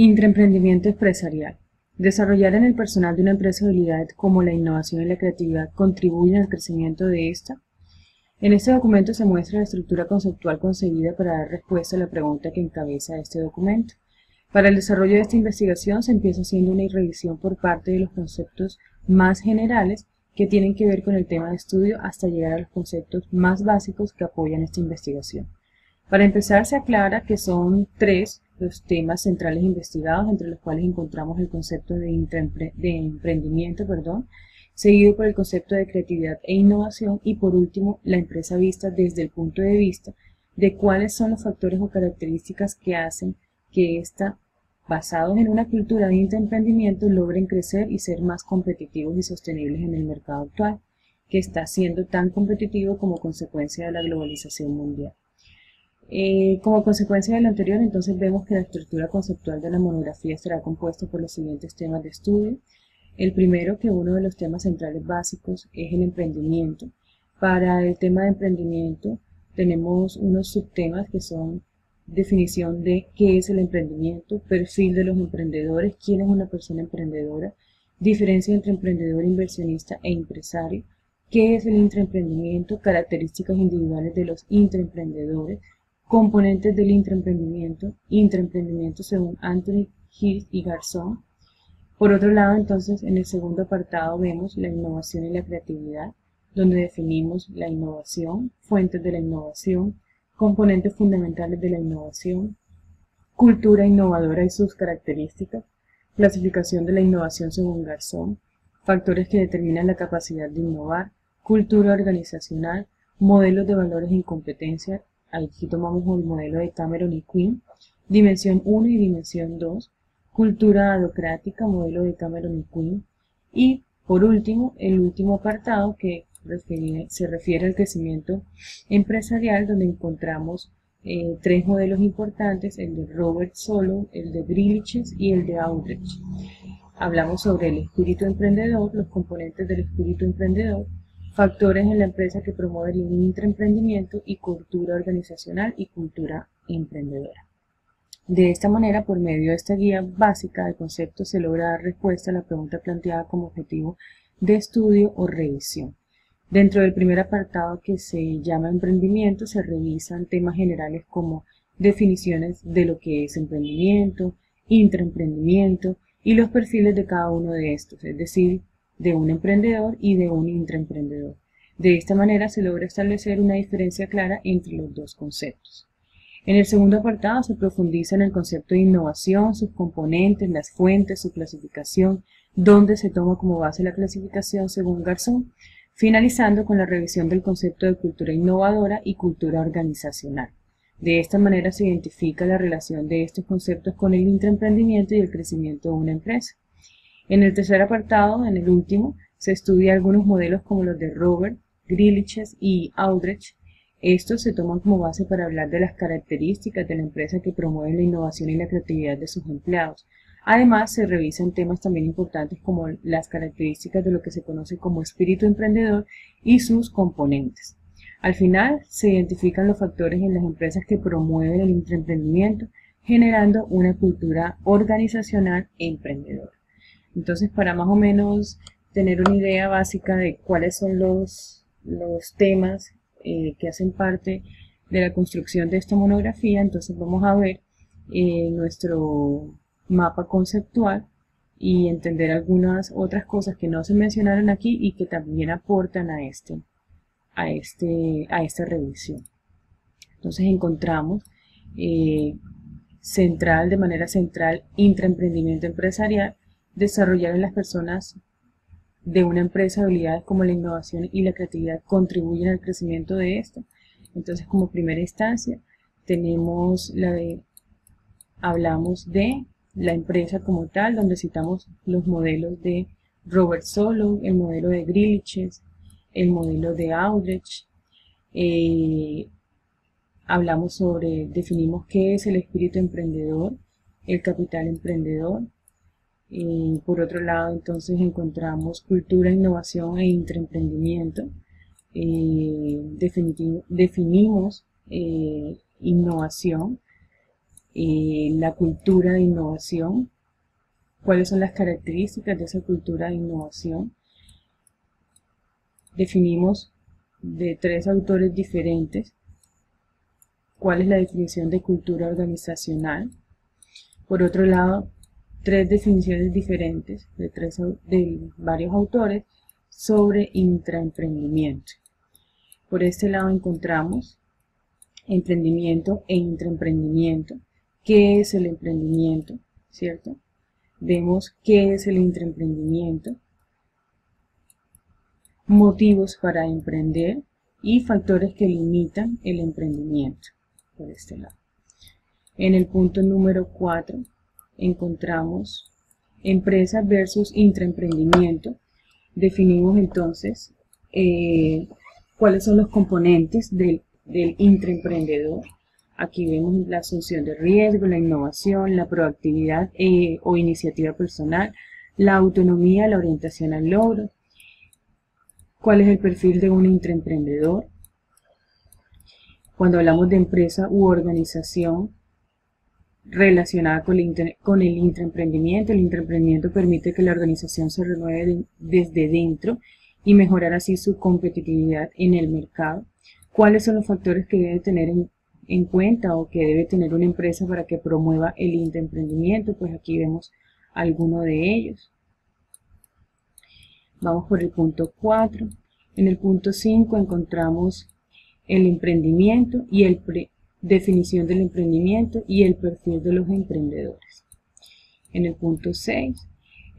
Intraemprendimiento empresarial. Desarrollar en el personal de una empresa habilidades como la innovación y la creatividad contribuyen al crecimiento de esta. En este documento se muestra la estructura conceptual concebida para dar respuesta a la pregunta que encabeza este documento. Para el desarrollo de esta investigación se empieza haciendo una revisión por parte de los conceptos más generales que tienen que ver con el tema de estudio hasta llegar a los conceptos más básicos que apoyan esta investigación. Para empezar, se aclara que son tres los temas centrales investigados, entre los cuales encontramos el concepto de emprendimiento, seguido por el concepto de creatividad e innovación y por último la empresa vista desde el punto de vista de cuáles son los factores o características que hacen que ésta, basados en una cultura de intraemprendimiento, logren crecer y ser más competitivos y sostenibles en el mercado actual, que está siendo tan competitivo como consecuencia de la globalización mundial. Como consecuencia de lo anterior, entonces vemos que la estructura conceptual de la monografía estará compuesta por los siguientes temas de estudio. El primero, que uno de los temas centrales básicos es el emprendimiento. Para el tema de emprendimiento tenemos unos subtemas que son definición de qué es el emprendimiento, perfil de los emprendedores, quién es una persona emprendedora, diferencia entre emprendedor, inversionista e empresario, qué es el intraemprendimiento, características individuales de los intraemprendedores, componentes del intraemprendimiento según Anthony Heath y Garzón. Por otro lado, entonces, en el segundo apartado vemos la innovación y la creatividad, donde definimos la innovación, fuentes de la innovación, componentes fundamentales de la innovación, cultura innovadora y sus características, clasificación de la innovación según Garzón, factores que determinan la capacidad de innovar, cultura organizacional, modelos de valores en competencia. Aquí tomamos el modelo de Cameron y Quinn, dimensión 1 y dimensión 2, cultura adocrática, modelo de Cameron y Quinn, y por último, el último apartado que se refiere al crecimiento empresarial, donde encontramos tres modelos importantes, el de Robert Solow, el de Griliches y el de Aldrich. Hablamos sobre el espíritu emprendedor, los componentes del espíritu emprendedor, factores en la empresa que promueven el intraemprendimiento y cultura organizacional y cultura emprendedora. De esta manera, por medio de esta guía básica de conceptos, se logra dar respuesta a la pregunta planteada como objetivo de estudio o revisión. Dentro del primer apartado, que se llama emprendimiento, se revisan temas generales como definiciones de lo que es emprendimiento, intraemprendimiento y los perfiles de cada uno de estos, es decir, de un emprendedor y de un intraemprendedor. De esta manera se logra establecer una diferencia clara entre los dos conceptos. En el segundo apartado se profundiza en el concepto de innovación, sus componentes, las fuentes, su clasificación, donde se toma como base la clasificación según Garzón, finalizando con la revisión del concepto de cultura innovadora y cultura organizacional. De esta manera se identifica la relación de estos conceptos con el intraemprendimiento y el crecimiento de una empresa. En el tercer apartado, en el último, se estudia algunos modelos como los de Robert, Griliches y Aldrich. Estos se toman como base para hablar de las características de la empresa que promueve la innovación y la creatividad de sus empleados. Además, se revisan temas también importantes como las características de lo que se conoce como espíritu emprendedor y sus componentes. Al final, se identifican los factores en las empresas que promueven el intraemprendimiento, generando una cultura organizacional emprendedora. Entonces, para más o menos tener una idea básica de cuáles son los temas que hacen parte de la construcción de esta monografía, entonces vamos a ver nuestro mapa conceptual y entender algunas otras cosas que no se mencionaron aquí y que también aportan a esta revisión. Entonces encontramos de manera central, intraemprendimiento empresarial, desarrollar en las personas de una empresa habilidades como la innovación y la creatividad contribuyen al crecimiento de esta. Entonces, como primera instancia, tenemos hablamos de la empresa como tal, donde citamos los modelos de Robert Solow, el modelo de Griliches, el modelo de Aldrich. Definimos qué es el espíritu emprendedor, el capital emprendedor. Por otro lado, entonces encontramos cultura, innovación e intraemprendimiento. Definimos innovación, la cultura de innovación, cuáles son las características de esa cultura de innovación. Definimos de 3 autores diferentes cuál es la definición de cultura organizacional. Por otro lado, 3 definiciones diferentes de varios autores sobre intraemprendimiento. Por este lado encontramos emprendimiento e intraemprendimiento. ¿Qué es el emprendimiento? ¿Cierto? Vemos qué es el intraemprendimiento, motivos para emprender y factores que limitan el emprendimiento. Por este lado. En el punto número 4 encontramos empresa versus intraemprendimiento. Definimos entonces cuáles son los componentes del intraemprendedor. Aquí vemos la asunción de riesgo, la innovación, la proactividad o iniciativa personal, la autonomía, la orientación al logro. ¿Cuál es el perfil de un intraemprendedor? Cuando hablamos de empresa u organización relacionada con el intraemprendimiento, el intraemprendimiento permite que la organización se renueve desde dentro y mejorar así su competitividad en el mercado. ¿Cuáles son los factores que debe tener en cuenta o que debe tener una empresa para que promueva el intraemprendimiento? Pues aquí vemos algunos de ellos. Vamos por el punto 4. En el punto 5 encontramos el emprendimiento y definición del emprendimiento y el perfil de los emprendedores. En el punto 6,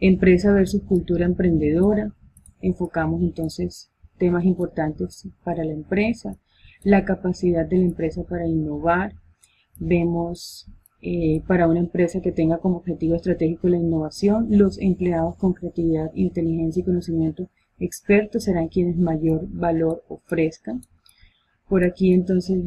empresa versus cultura emprendedora. Enfocamos entonces temas importantes para la empresa, la capacidad de la empresa para innovar. Vemos para una empresa que tenga como objetivo estratégico la innovación, los empleados con creatividad, inteligencia y conocimiento expertos serán quienes mayor valor ofrezcan. Por aquí entonces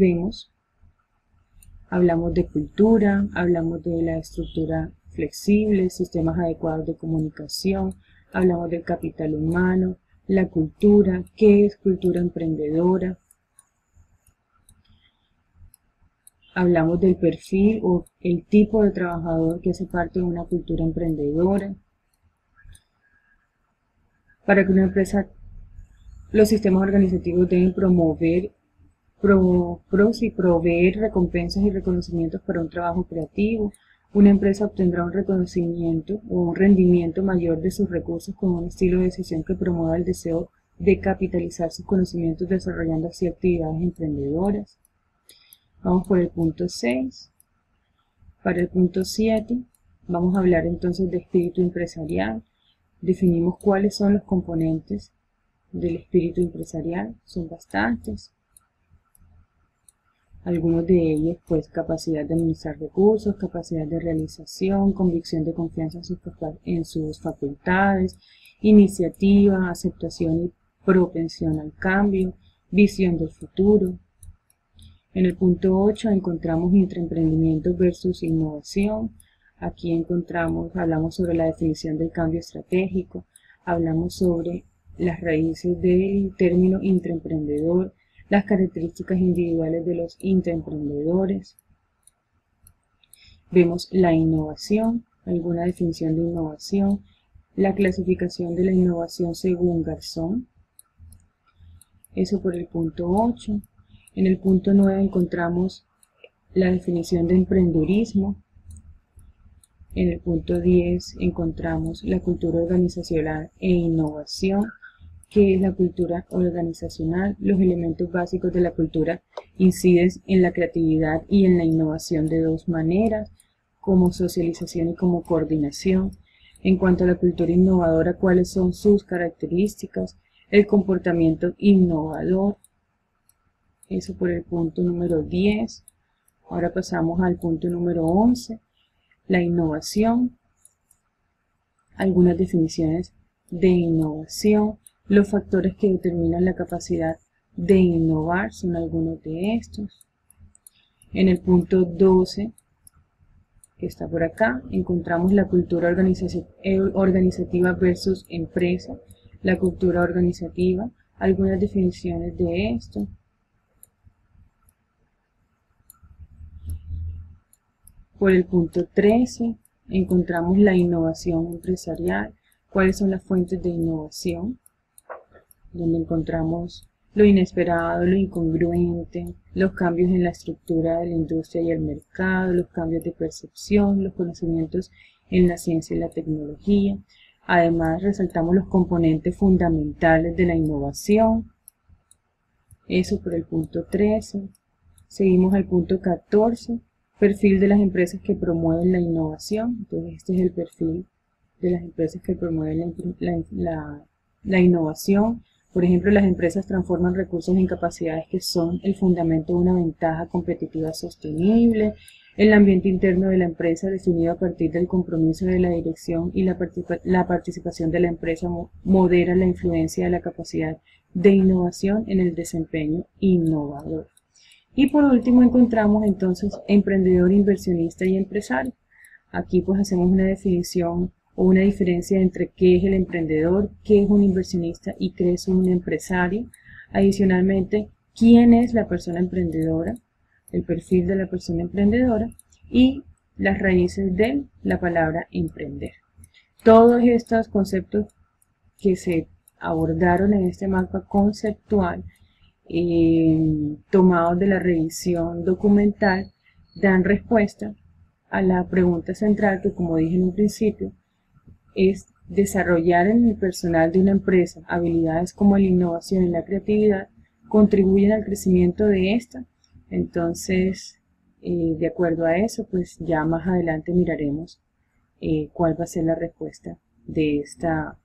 hablamos de cultura, hablamos de la estructura flexible, sistemas adecuados de comunicación, hablamos del capital humano, la cultura, qué es cultura emprendedora, hablamos del perfil o el tipo de trabajador que hace parte de una cultura emprendedora. Para que una empresa, los sistemas organizativos deben promover proveer recompensas y reconocimientos para un trabajo creativo. Una empresa obtendrá un reconocimiento o un rendimiento mayor de sus recursos con un estilo de decisión que promueva el deseo de capitalizar sus conocimientos desarrollando así actividades emprendedoras. Vamos por el punto 6. Para el punto 7 vamos a hablar entonces de espíritu empresarial. Definimos cuáles son los componentes del espíritu empresarial, son bastantes. Algunos de ellos, pues, capacidad de administrar recursos, capacidad de realización, convicción de confianza en sus facultades, iniciativa, aceptación y propensión al cambio, visión del futuro. En el punto 8 encontramos intraemprendimiento versus innovación. Aquí hablamos sobre la definición del cambio estratégico, hablamos sobre las raíces del término intraemprendedor, las características individuales de los intraemprendedores. Vemos la innovación, alguna definición de innovación, la clasificación de la innovación según Garzón. Eso por el punto 8. En el punto 9 encontramos la definición de emprendurismo. En el punto 10 encontramos la cultura organizacional e innovación. ¿Qué es la cultura organizacional? Los elementos básicos de la cultura inciden en la creatividad y en la innovación de dos maneras, como socialización y como coordinación. En cuanto a la cultura innovadora, ¿cuáles son sus características? El comportamiento innovador. Eso por el punto número 10. Ahora pasamos al punto número 11. La innovación. Algunas definiciones de innovación. Los factores que determinan la capacidad de innovar son algunos de estos. En el punto 12, que está por acá, encontramos la cultura organizativa versus empresa. La cultura organizativa, algunas definiciones de esto. Por el punto 13 encontramos la innovación empresarial. ¿Cuáles son las fuentes de innovación? Donde encontramos lo inesperado, lo incongruente, los cambios en la estructura de la industria y el mercado, los cambios de percepción, los conocimientos en la ciencia y la tecnología. Además, resaltamos los componentes fundamentales de la innovación. Eso por el punto 13. Seguimos al punto 14, perfil de las empresas que promueven la innovación. Entonces, este es el perfil de las empresas que promueven la innovación. Por ejemplo, las empresas transforman recursos en capacidades que son el fundamento de una ventaja competitiva sostenible. El ambiente interno de la empresa, definido a partir del compromiso de la dirección y la participación de la empresa, modera la influencia de la capacidad de innovación en el desempeño innovador. Y por último encontramos entonces emprendedor, inversionista y empresario. Aquí pues hacemos una definición o una diferencia entre qué es el emprendedor, qué es un inversionista y qué es un empresario. Adicionalmente, quién es la persona emprendedora, el perfil de la persona emprendedora y las raíces de la palabra emprender. Todos estos conceptos que se abordaron en este mapa conceptual, tomados de la revisión documental, dan respuesta a la pregunta central que, como dije en un principio, es desarrollar en el personal de una empresa habilidades como la innovación y la creatividad contribuyen al crecimiento de esta. Entonces, de acuerdo a eso, pues ya más adelante miraremos cuál va a ser la respuesta de esta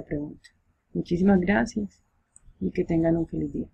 pregunta. Muchísimas gracias y que tengan un feliz día.